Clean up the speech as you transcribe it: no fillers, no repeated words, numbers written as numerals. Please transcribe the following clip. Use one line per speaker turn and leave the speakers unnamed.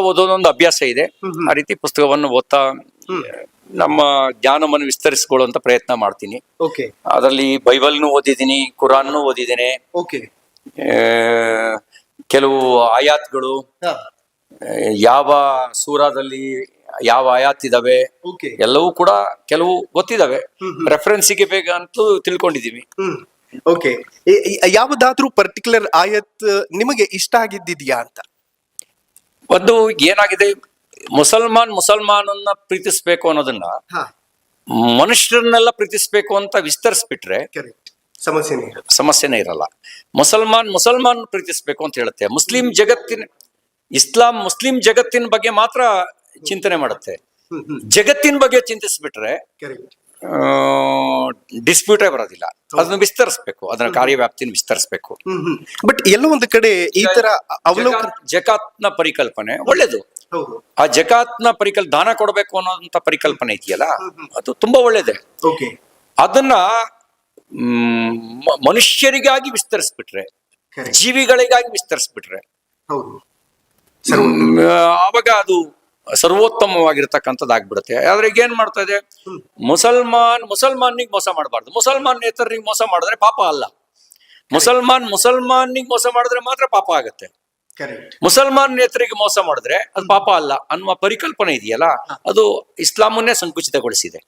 ಓದೋದೊಂದು ಅಭ್ಯಾಸ ಇದೆ. ಆ ರೀತಿ ಪುಸ್ತಕವನ್ನು ಓದ್ತಾ ನಮ್ಮ ಜ್ಞಾನವನ್ನು ವಿಸ್ತರಿಸಿಕೊಳ್ಳುವಂತ ಪ್ರಯತ್ನ ಮಾಡ್ತೀನಿ.
ಓಕೆ
ಅದರಲ್ಲಿ ಬೈಬಲ್ನು ಓದಿದ್ದೀನಿ, ಕುರಾನ್ನು ಓದಿದ್ದೇನೆ.
ಓಕೆ
ಕೆಲವು ಆಯಾತ್ಗಳು ಯಾವ ಸೂರಾದಲ್ಲಿ ಯಾವ ಆಯಾತ್ ಇದಾವೆ
ಓಕೆ
ಎಲ್ಲವೂ ಕೂಡ ಕೆಲವು ಗೊತ್ತಿದಾವೆ. ರೆಫರೆನ್ಸಿಗೆ ಬೇಗ ಅಂತೂ ತಿಳ್ಕೊಂಡಿದೀವಿ.
ಓಕೆ ಯಾವುದಾದ್ರೂ ಪರ್ಟಿಕ್ಯುಲರ್ ಆಯತ್ ನಿಮಗೆ ಇಷ್ಟ ಆಗಿದ್ದಿದ್ಯಾ ಅಂತ?
ಒಂದು ಏನಾಗಿದೆ, ಮುಸಲ್ಮಾನನ್ನ ಪ್ರೀತಿಸ್ಬೇಕು ಅನ್ನೋದನ್ನ ಮನುಷ್ಯರನ್ನೆಲ್ಲ ಪ್ರೀತಿಸ್ಬೇಕು ಅಂತ ವಿಸ್ತರಿಸ್ಬಿಟ್ರೆ
ಕರೆಕ್ಟ್, ಸಮಸ್ಯೆನೇ
ಇರಲ್ಲ. ಮುಸಲ್ಮಾನ್ ಪ್ರೀತಿಸ್ಬೇಕು ಅಂತ ಹೇಳುತ್ತೆ. ಮುಸ್ಲಿಂ ಜಗತ್ತಿನ ಬಗ್ಗೆ ಮಾತ್ರ ಚಿಂತನೆ ಮಾಡುತ್ತೆ. ಜಗತ್ತಿನ ಬಗ್ಗೆ ಚಿಂತಿಸ್ಬಿಟ್ರೆ
ಕರೆಕ್ಟ್.
ಡಿಸ್ಪ್ಯೂಟೇ ಬರೋದಿಲ್ಲ. ಅದನ್ನ ವಿಸ್ತರಿಸ್ಬೇಕು, ಅದನ್ನ ಕಾರ್ಯವ್ಯಾಪ್ತಿನ ವಿಸ್ತರಿಸ್ಬೇಕು.
ಬಟ್ ಎಲ್ಲೋ ಒಂದು ಕಡೆ ಈ ತರ ಅವಲೋಕನ,
ಜಕಾತ್ನ ಪರಿಕಲ್ಪನೆ ಒಳ್ಳೇದು.
ಹೌದು,
ಆ ಜಕಾತ್ನ ದಾನ ಕೊಡಬೇಕು ಅನ್ನೋಂತ ಪರಿಕಲ್ಪನೆ ಇದೆಯಲ್ಲ, ಅದು ತುಂಬಾ ಒಳ್ಳೇದೆ.
ಓಕೆ
ಅದನ್ನ ಮನುಷ್ಯರಿಗಾಗಿ ವಿಸ್ತರಿಸ್ಬಿಟ್ರೆ, ಜೀವಿಗಳಿಗಾಗಿ ವಿಸ್ತರಿಸ್ಬಿಟ್ರೆ
ಹೌದು,
ಆವಾಗ ಅದು ಸರ್ವೋತ್ತಮವಾಗಿರ್ತಕ್ಕಂಥದ್ದಾಗ್ಬಿಡುತ್ತೆ. ಆದ್ರೆ ಈಗ ಏನ್ ಮಾಡ್ತಾ ಇದೆ, ಮುಸಲ್ಮಾನಿಗೆ ಮೋಸ ಮಾಡಬಾರ್ದು, ಮುಸಲ್ಮಾನೇತರರಿಗೆ ಮೋಸ ಮಾಡಿದ್ರೆ ಪಾಪ ಅಲ್ಲ, ಮುಸಲ್ಮಾನಿಗೆ ಮೋಸ ಮಾಡಿದ್ರೆ ಮಾತ್ರ ಪಾಪ ಆಗತ್ತೆ, ಮುಸಲ್ಮಾನೇತರಿಗೆ ಮೋಸ ಮಾಡಿದ್ರೆ ಅದು ಪಾಪ ಅಲ್ಲ ಅನ್ನುವ ಪರಿಕಲ್ಪನೆ ಇದೆಯಲ್ಲ, ಅದು ಇಸ್ಲಾಮನ್ನೇ ಸಂಕುಚಿತಗೊಳಿಸಿದೆ.